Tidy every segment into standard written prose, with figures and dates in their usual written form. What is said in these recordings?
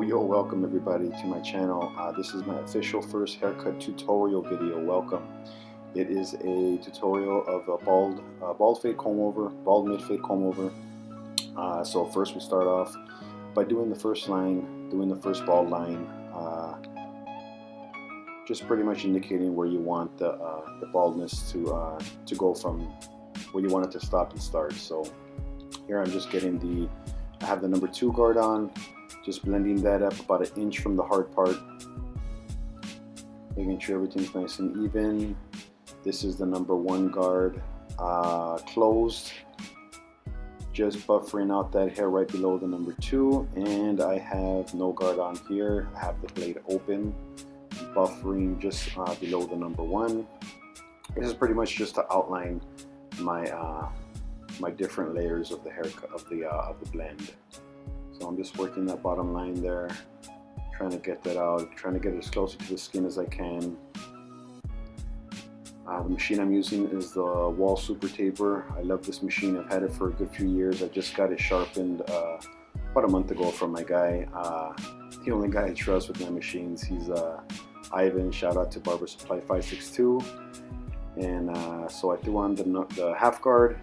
Yo, welcome everybody to my channel. This is my official first haircut tutorial video. Welcome. It is a tutorial of a bald fade comb over, bald mid fade comb over. So first we start off by doing the first line, doing the first bald line, just pretty much indicating where you want the baldness to go from, where you want it to stop and start. So here I'm just getting I have the number 2 guard on. Just blending that up about 1 inch from the hard part, making sure everything's nice and even. This is the number 1 guard closed, just buffering out that hair right below the number 2, and I have no guard on here. I have the blade open, buffering just below the number 1. This is pretty much just to outline my my different layers of the haircut of the blend. So I'm just working that bottom line there, trying to get that out, trying to get it as closer to the skin as I can. The machine I'm using is the Wall Super Taper. I love this machine. I've had it for a good few years. I just got it sharpened about a month ago from my guy. The only guy I trust with my machines. He's Ivan. Shout out to Barber Supply 562. And so I threw on the half guard,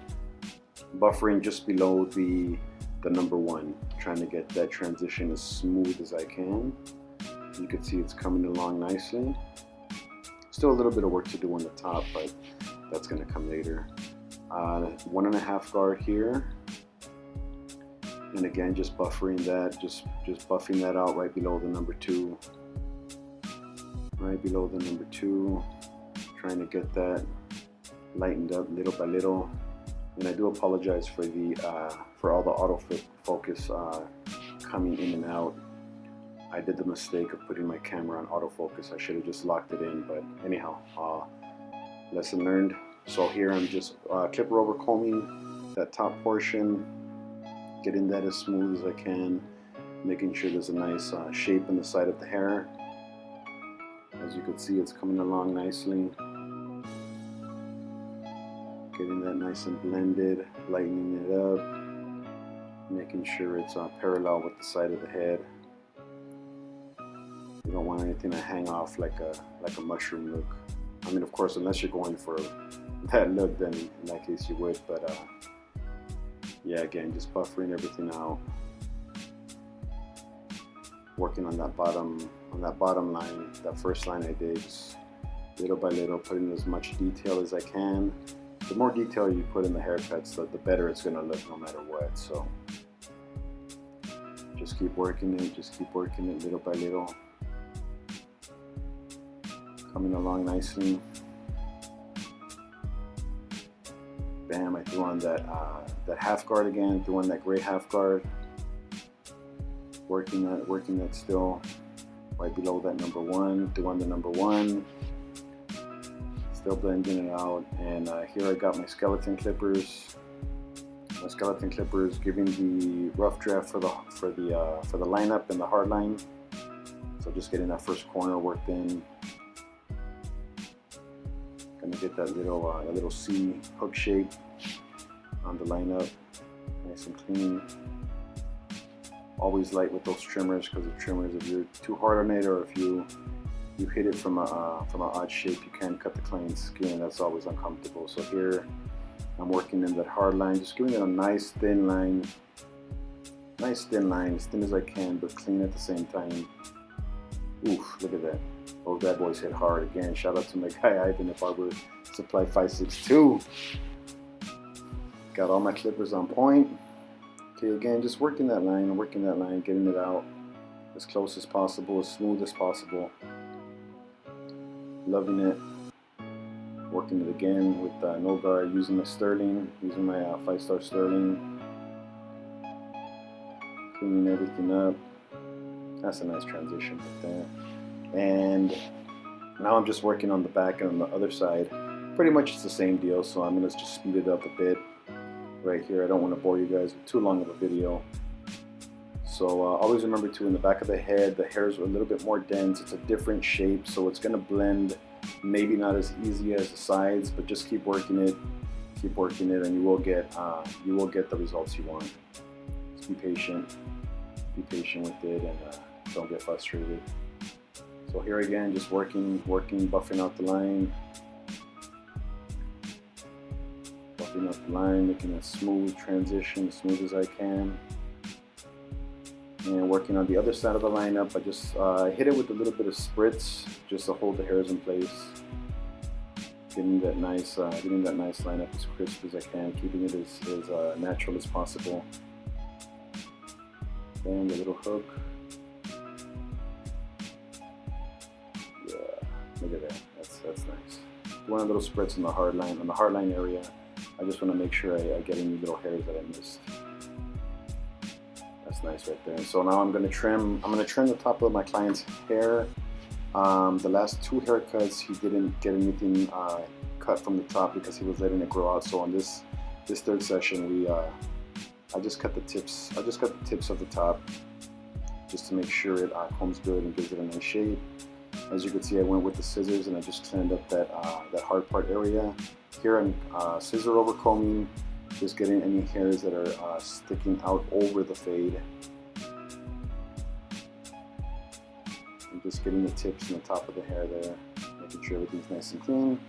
buffering just below the number 1, trying to get that transition as smooth as I can. You can see it's coming along nicely. Still a little bit of work to do on the top, but that's going to come later. 1.5 guard here, and again just buffering that, just buffing that out right below the number 2, right below the number 2, trying to get that lightened up little by little. And I do apologize for for all the autofocus coming in and out. I did the mistake of putting my camera on autofocus. I should have just locked it in, but anyhow, lesson learned. So here I'm just clipper over combing that top portion, getting that as smooth as I can, making sure there's a nice shape in the side of the hair. As you can see, it's coming along nicely. Getting that nice and blended, lightening it up, making sure it's parallel with the side of the head. You don't want anything to hang off like a mushroom look. I mean, of course, unless you're going for that look, then in that case you would. But yeah, again, just buffering everything out, working on that bottom line, that first line I did, just little by little, putting as much detail as I can. The more detail you put in the haircuts, the better it's going to look no matter what. So just keep working it little by little. Coming along nicely. Bam, I threw on that half guard again, threw on that gray half guard. Working that still right below that number 1, threw on the number 1. Still blending it out, and here I got my skeleton clippers. My skeleton clippers giving the rough draft for the lineup and the hard line. So just getting that first corner worked in. Gonna get that little C hook shape on the lineup, nice and clean. Always light with those trimmers, because the trimmers, if you're too hard on it, or if you hit it from an odd shape, you can cut the client's skin. That's always uncomfortable. So here I'm working in that hard line, just giving it a nice thin line, as thin as I can, but clean at the same time. Oof, look at that. Those bad boys hit hard. Again, shout out to my guy Ivan at Barber Supply 562. Got all my clippers on point. Okay, again, just working that line, getting it out as close as possible, as smooth as possible. Loving it. Working it again with no guard, using my Sterling, using my 5-star Sterling. Cleaning everything up. That's a nice transition right there. And now I'm just working on the back and on the other side. Pretty much it's the same deal, so I'm going to just speed it up a bit right here. I don't want to bore you guys with too long of a video. So always remember too, in the back of the head, the hairs are a little bit more dense. It's a different shape, so it's going to blend maybe not as easy as the sides, but just keep working it, and you will get the results you want. Just be patient with it, and don't get frustrated. So here again, just working, buffing out the line. Buffing out the line, making a smooth transition, as smooth as I can. And working on the other side of the lineup, I just hit it with a little bit of spritz just to hold the hairs in place. Getting that nice lineup as crisp as I can, keeping it as natural as possible. Bam, the little hook. Yeah, look at that. That's nice. Doing a little spritz on the hard line area. I just want to make sure I get any little hairs that I missed. That's nice right there. So now I'm going to trim the top of my client's hair. The last 2 haircuts, he didn't get anything cut from the top because he was letting it grow out. So on this third session, I just cut the tips. I just cut the tips of the top just to make sure it combs good and gives it a nice shape. As you can see, I went with the scissors and I just cleaned up that hard part area. Here I'm scissor over combing, just getting any hairs that are sticking out over the fade. I'm just getting the tips and the top of the hair there, making sure everything's nice and clean.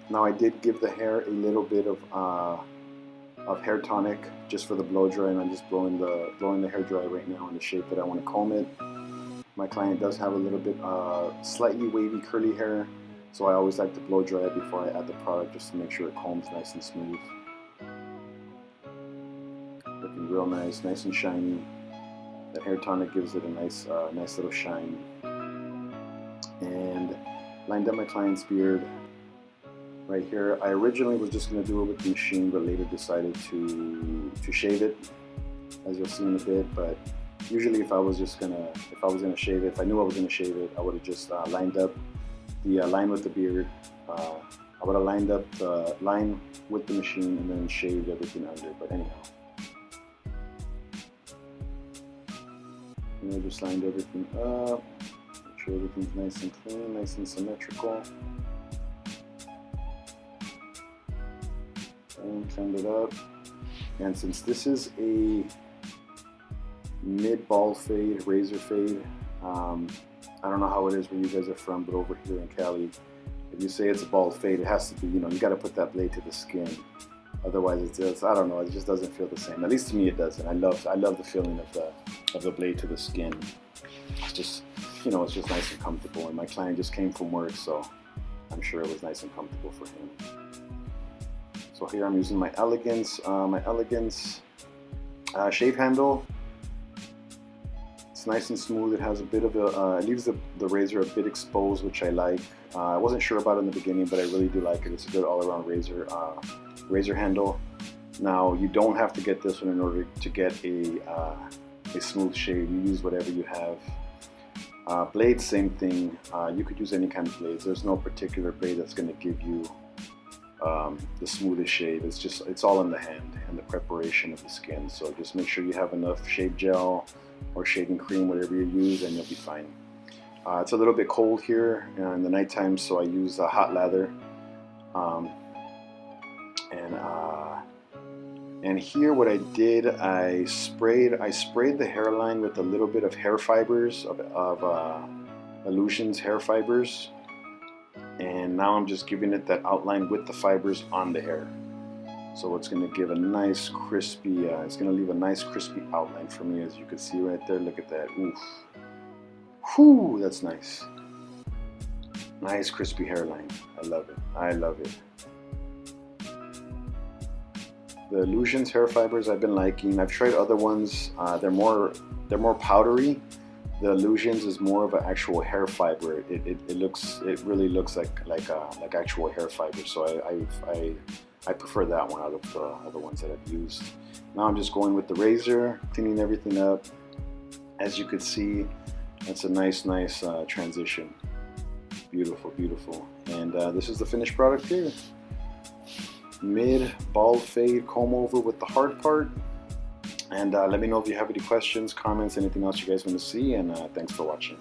Now I did give the hair a little bit of hair tonic just for the blow dry, and I'm just blowing the hair dry right now in the shape that I want to comb it. My client does have a little bit slightly wavy curly hair, so I always like to blow dry it before I add the product just to make sure it combs nice and smooth. Looking real nice and shiny. That hair tonic gives it a nice little shine. And lined up my client's beard right here. I originally was just going to do it with the machine, but later decided to shave it, as you'll see in a bit. But usually if I was gonna shave it, if I knew I was gonna shave it, I would have just lined up the line with the beard. I would have lined up the line with the machine and then shaved everything under. But anyhow, I just lined everything up. Make sure everything's nice and clean, nice and symmetrical. And cleaned it up. And since this is a mid bald fade, razor fade, I don't know how it is where you guys are from, but over here in Cali, if you say it's a bald fade, it has to be, you got to put that blade to the skin. Otherwise, it's I don't know, it just doesn't feel the same. At least to me, it doesn't. I love the feeling of the blade to the skin. It's just, it's just nice and comfortable. And my client just came from work, so I'm sure it was nice and comfortable for him. So here I'm using my Elegance shave handle. It's nice and smooth. It has a bit of it leaves the razor a bit exposed, which I like. I wasn't sure about it in the beginning, but I really do like it. It's a good all-around razor handle. Now you don't have to get this one in order to get a smooth shave. You use whatever you have. Blades, same thing. You could use any kind of blades. There's no particular blade that's going to give you the smoothest shave. It's all in the hand and the preparation of the skin. So just make sure you have enough shave gel or shaving cream, whatever you use, and you'll be fine. It's a little bit cold here in the nighttime, so I use hot lather. And here what I did, I sprayed the hairline with a little bit of hair fibers of Illusion's hair fibers. And now I'm just giving it that outline with the fibers on the hair. So it's going to give a nice crispy, it's going to leave a nice crispy outline for me, as you can see right there. Look at that. Oof. Whew, that's nice. Nice crispy hairline. I love it. I love it. The Illusion's hair fibers I've been liking. I've tried other ones. They're more powdery. The Illusions is more of an actual hair fiber. It really looks like actual hair fiber. So I prefer that one out of the other ones that I've used. Now I'm just going with the razor, cleaning everything up. As you can see, that's a nice transition. Beautiful, beautiful. And this is the finished product here. Mid bald fade comb over with the hard part. And let me know if you have any questions, comments, anything else you guys want to see, and thanks for watching.